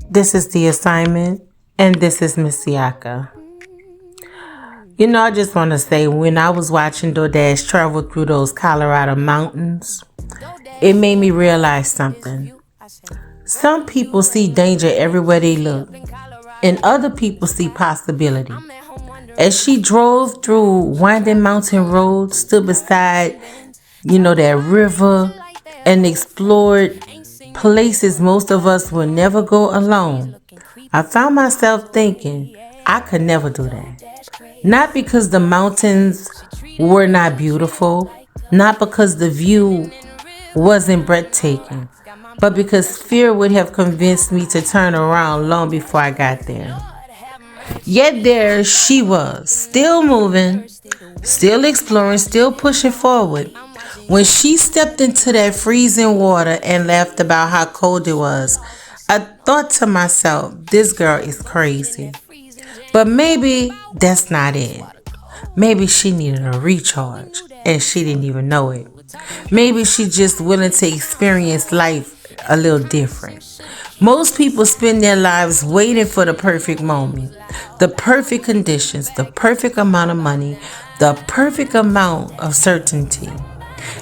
This is the assignment, and this is Miss Siaka. I just want to say when I was watching DoorDash travel through those Colorado mountains, it made me realize something. Some people see danger everywhere they look, and other people see possibility. As she drove through winding mountain roads, stood beside, that river, and explored places most of us will never go alone, I found myself thinking I could never do that. Not because the mountains were not beautiful, not because the view wasn't breathtaking, but because fear would have convinced me to turn around long before I got there. Yet there she was, still moving, still exploring, still pushing forward. When she stepped into that freezing water and laughed about how cold it was, I thought to myself, this girl is crazy. But maybe that's not it. Maybe she needed a recharge and she didn't even know it. Maybe she's just willing to experience life a little different. Most people spend their lives waiting for the perfect moment, the perfect conditions, the perfect amount of money, the perfect amount of certainty.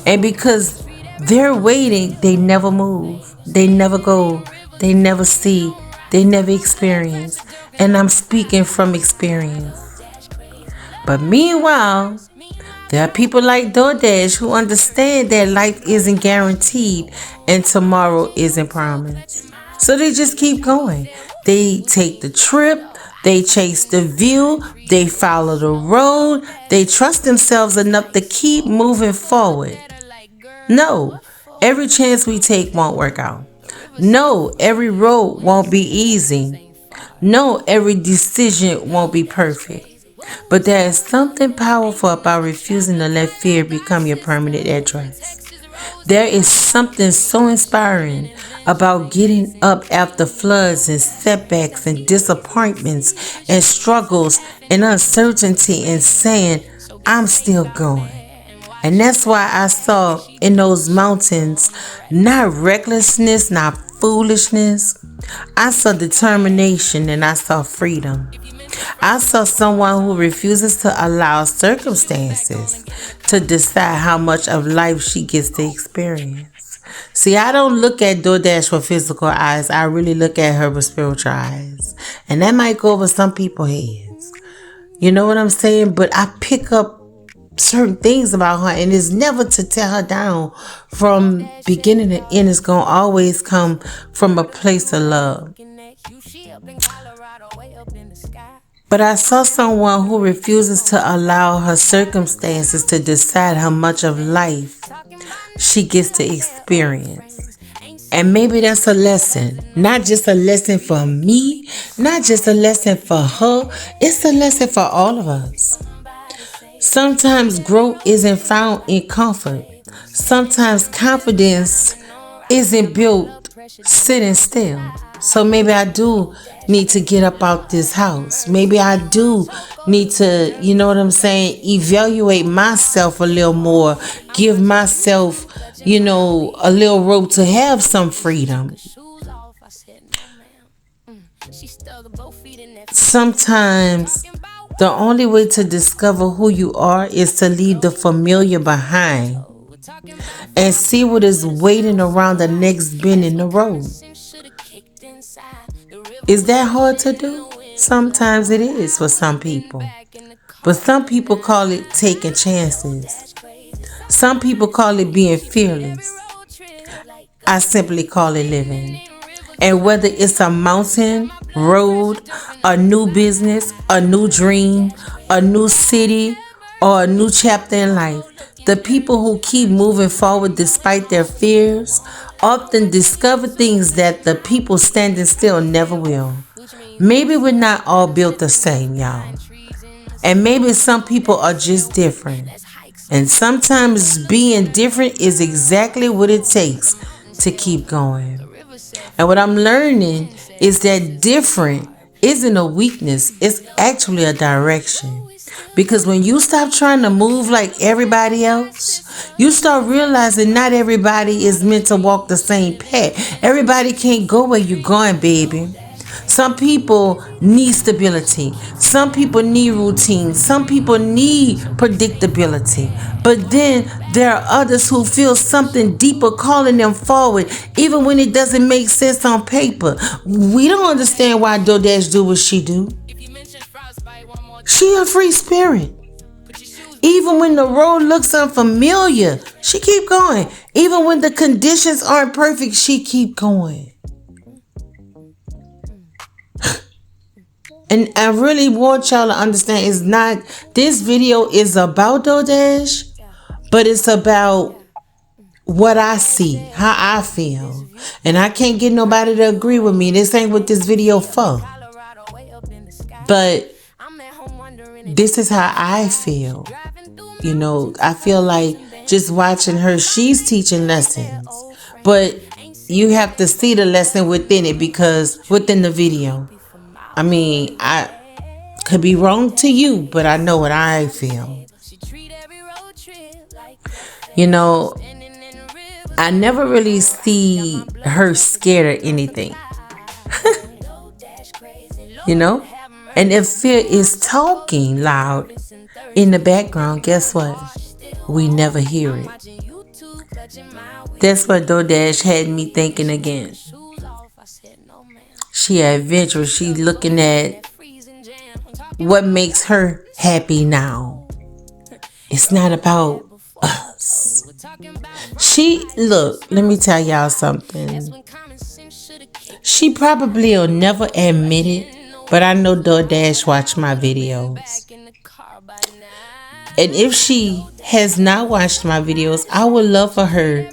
And because they're waiting, they never move, they never go, they never see, they never experience. And I'm speaking from experience. But meanwhile, there are people like DoorDash who understand that life isn't guaranteed and tomorrow isn't promised. So they just keep going. They take the trip, they chase the view, they follow the road, they trust themselves enough to keep moving forward. No, every chance we take won't work out. No, every road won't be easy. No, every decision won't be perfect. But there is something powerful about refusing to let fear become your permanent address. There is something so inspiring about getting up after floods and setbacks and disappointments and struggles and uncertainty and saying, I'm still going. And that's why I saw in those mountains not recklessness, not foolishness. I saw determination and I saw freedom. I saw someone who refuses to allow circumstances to decide how much of life she gets to experience. See, I don't look at DoorDash with physical eyes. I really look at her with spiritual eyes. And that might go over some people's heads. You know what I'm saying? But I pick up certain things about her, and it's never to tear her down. From beginning to end, it's going to always come from a place of love. But I saw someone who refuses to allow her circumstances to decide how much of life she gets to experience. And maybe that's a lesson. Not just a lesson for me, not just a lesson for her. It's a lesson for all of us. Sometimes growth isn't found in comfort. Sometimes confidence isn't built sitting still. So maybe I do need to get up out this house. Maybe I do need to, evaluate myself a little more. Give myself, a little rope to have some freedom. Sometimes the only way to discover who you are is to leave the familiar behind and see what is waiting around the next bend in the road. Is that hard to do? Sometimes it is for some people. But some people call it taking chances. Some people call it being fearless. I simply call it living. And whether it's a mountain, road, a new business, a new dream, a new city, or a new chapter in life, the people who keep moving forward despite their fears often discover things that the people standing still never will. Maybe we're not all built the same, y'all. And maybe some people are just different. And sometimes being different is exactly what it takes to keep going. And what I'm learning is that different isn't a weakness, it's actually a direction. Because when you stop trying to move like everybody else, you start realizing not everybody is meant to walk the same path. Everybody can't go where you're going, baby. Some people need stability. Some people need routine. Some people need predictability. But then there are others who feel something deeper calling them forward, even when it doesn't make sense on paper. We don't understand why DoorDash do what she do. She a free spirit. Even when the road looks unfamiliar, she keep going. Even when the conditions aren't perfect, she keep going. And I really want y'all to understand, it's not, this video is about DoorDash, but it's about what I see, how I feel. And I can't get nobody to agree with me. This ain't what this video for. But this is how I feel. You know, I feel like just watching her, she's teaching lessons. But you have to see the lesson within it, because within the video. I mean, I could be wrong to you, but I know what I feel. You know, I never really see her scared of anything. You know? And if fear is talking loud in the background, guess what? We never hear it. That's what DoorDash had me thinking again. She adventurous. She looking at what makes her happy now. It's not about us. Let me tell y'all something. She probably will never admit it, but I know DoorDash watch my videos. And if she has not watched my videos, I would love for her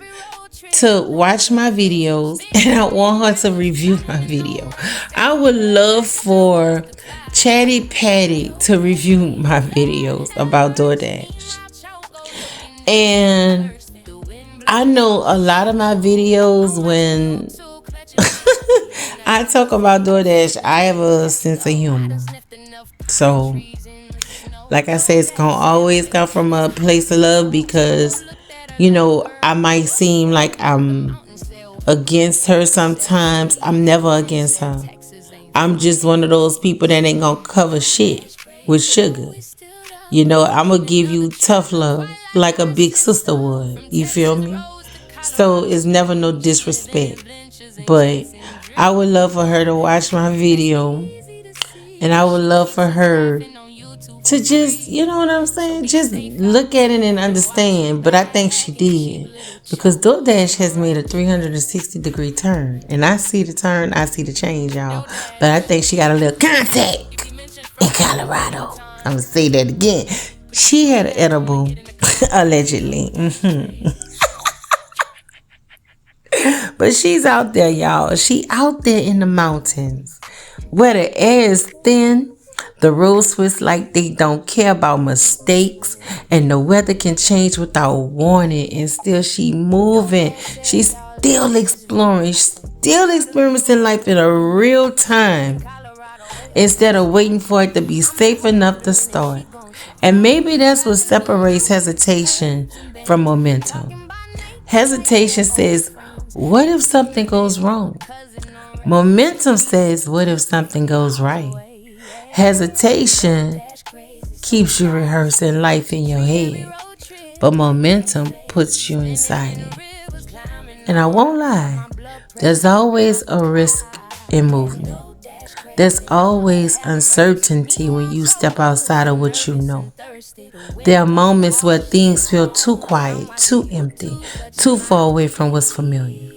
to watch my videos, and I want her to review my video. I would love for Chatty Patty to review my videos about DoorDash. And I know a lot of my videos, when I talk about DoorDash, I have a sense of humor. So, like I said, it's going to always come from a place of love, because you know, I might seem like I'm against her sometimes. I'm never against her. I'm just one of those people that ain't gonna cover shit with sugar. You know, I'm gonna give you tough love like a big sister would. You feel me? So it's never no disrespect. But I would love for her to watch my video. And I would love for her to just, you know what I'm saying? Just look at it and understand. But I think she did, because DoorDash has made a 360-degree turn. And I see the turn, I see the change, y'all. But I think she got a little contact in Colorado. I'm going to say that again. She had an edible, allegedly. But she's out there, y'all. She out there in the mountains where the air is thin. The roads twist like they don't care about mistakes, and the weather can change without warning, and still she moving. She's still exploring, still experiencing life in a real time, instead of waiting for it to be safe enough to start. And maybe that's what separates hesitation from momentum. Hesitation says, what if something goes wrong? Momentum says, what if something goes right? Hesitation keeps you rehearsing life in your head, but momentum puts you inside it. And I won't lie, there's always a risk in movement. There's always uncertainty when you step outside of what you know. There are moments where things feel too quiet, too empty, too far away from what's familiar.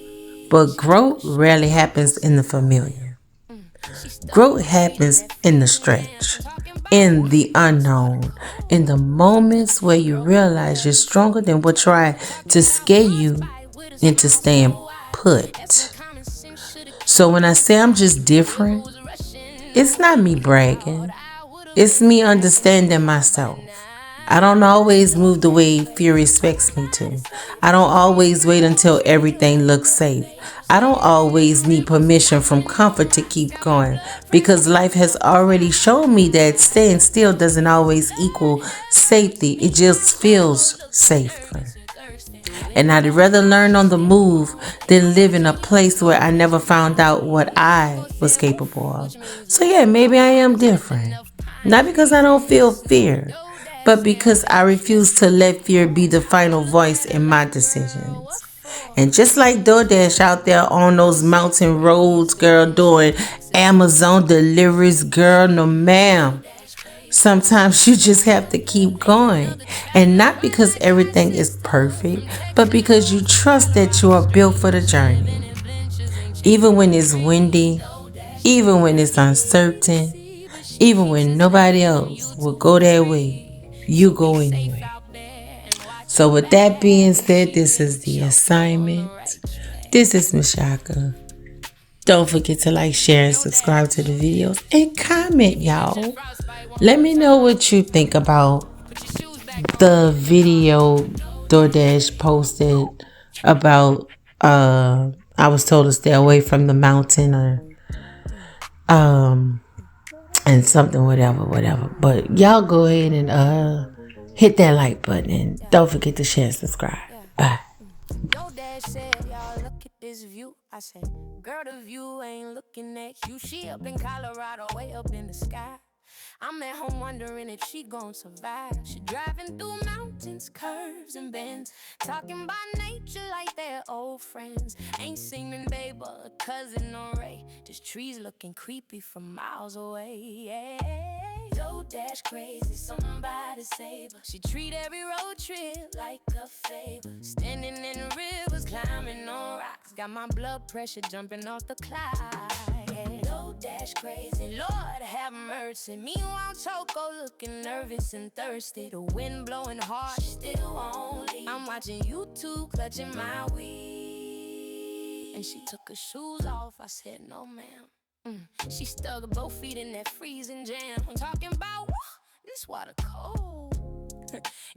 But growth rarely happens in the familiar. Growth happens in the stretch, in the unknown, in the moments where you realize you're stronger than what tried to scare you into staying put. So when I say I'm just different, it's not me bragging. It's me understanding myself. I don't always move the way fear expects me to. I don't always wait until everything looks safe. I don't always need permission from comfort to keep going because life has already shown me that staying still doesn't always equal safety. It just feels safer. And I'd rather learn on the move than live in a place where I never found out what I was capable of. So, yeah, maybe I am different. Not because I don't feel fear, but because I refuse to let fear be the final voice in my decisions. And just like DoorDash out there on those mountain roads, girl, doing Amazon deliveries, girl, no ma'am. Sometimes you just have to keep going. And not because everything is perfect, but because you trust that you are built for the journey. Even when it's windy, even when it's uncertain, even when nobody else will go that way, you go anyway. So, with that being said, this is the assignment. This is Mishaka. Don't forget to like, share, and subscribe to the videos and comment, y'all. Let me know what you think about the video DoorDash posted about I was told to stay away from the mountain or and something whatever. But y'all go ahead and hit that like button and don't forget to share and subscribe. Bye. Yo, dad said, y'all look at this view. I said, girl, the view ain't looking at you. She up in Colorado, way up in the sky. I'm at home wondering if she gon' survive. She driving through mountains, curves and bends, talking about nature like they're old friends. Ain't seen me, babe, but a cousin or Ray. Just trees looking creepy from miles away. Yeah. Yo, dash crazy, somebody save her. She treat every road trip like a favor. Standing in rivers, climbing on rocks. Got my blood pressure jumping off the Clyde. Yo, dash crazy, Lord have mercy. Meanwhile, Choco looking nervous and thirsty. The wind blowing hard, still won't leave. I'm watching YouTube, clutching my weed. And she took her shoes off, I said, no ma'am. She stuck both feet in that freezing jam. I'm talking about, this water cold.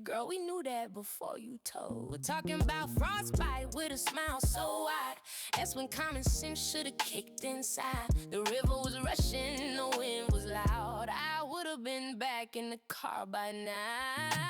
Girl, we knew that before you told. We're talking about frostbite with a smile so wide. That's when common sense should've kicked inside. The river was rushing, the wind was loud. I would've been back in the car by now.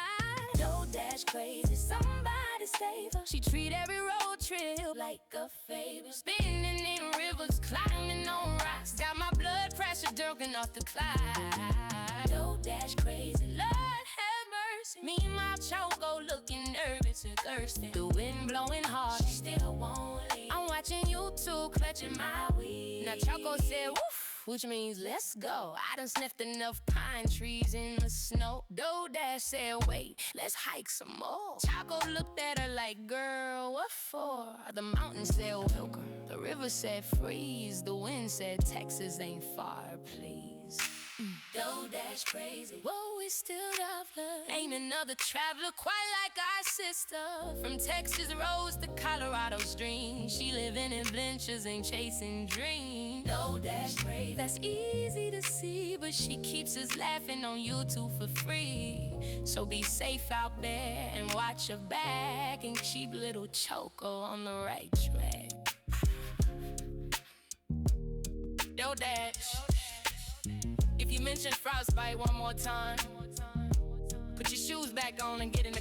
No dash crazy, somebody save her. She treat every road trip like a favor. Spinning in rivers, climbing on rocks. Got my blood pressure jerking off the Clyde. No dash crazy, Lord have mercy. Me and my Choco looking nervous and thirsty. The wind blowing hard, she still won't leave. I'm watching YouTube, clutching my weed. Now Choco said, woof, which means let's go. I done sniffed enough pine trees in the snow. DoorDash said, wait, let's hike some more. Choco looked at her like, girl, what for? The mountain said, welcome. The river said, freeze. The wind said, Texas ain't far, please. DoorDash crazy. Whoa, we still love love. Ain't another traveler quite like our sister. From Texas roads to Colorado streams. She living in Blenches and chasing dreams. DoorDash crazy. That's easy to see, but she keeps us laughing on YouTube for free. So be safe out there and watch your back and keep little Choco on the right track. DoorDash. If you mention frostbite one more time, put your shoes back on and get in